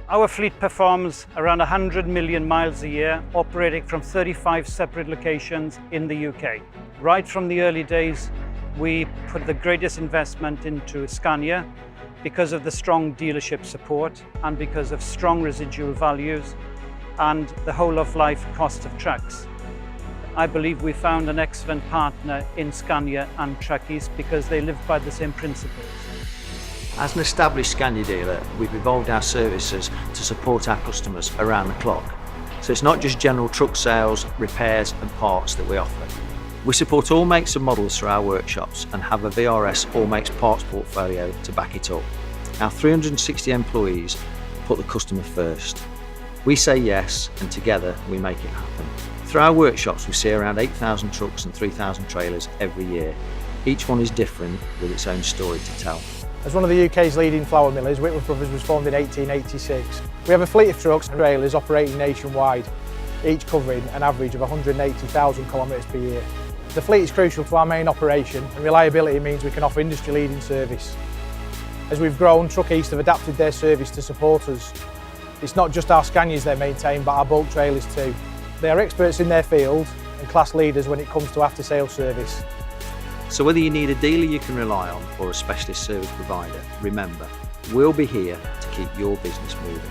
Our fleet performs around 100 million miles a year, operating from 35 separate locations in the UK. Right from the early days, we put the greatest investment into Scania because of the strong dealership support and because of strong residual values and the whole of life cost of trucks. I believe we found an excellent partner in Scania and TruckEast because they live by the same principles. As an established Scania dealer, we've evolved our services to support our customers around the clock. So it's not just general truck sales, repairs and parts that we offer. We support all makes and models through our workshops and have a VRS all makes parts portfolio to back it up. Our 360 employees put the customer first. We say yes, and together we make it happen. Through our workshops we see around 8,000 trucks and 3,000 trailers every year. Each one is different with its own story to tell. As one of the UK's leading flour millers, Whitworth Brothers was formed in 1886. We have a fleet of trucks and trailers operating nationwide, each covering an average of 180,000 kilometres per year. The fleet is crucial to our main operation, and reliability means we can offer industry-leading service. As we've grown, TruckEast have adapted their service to support us. It's not just our Scanias they maintain, but our bulk trailers too. They are experts in their field and class leaders when it comes to after-sales service. So whether you need a dealer you can rely on or a specialist service provider, remember, we'll be here to keep your business moving.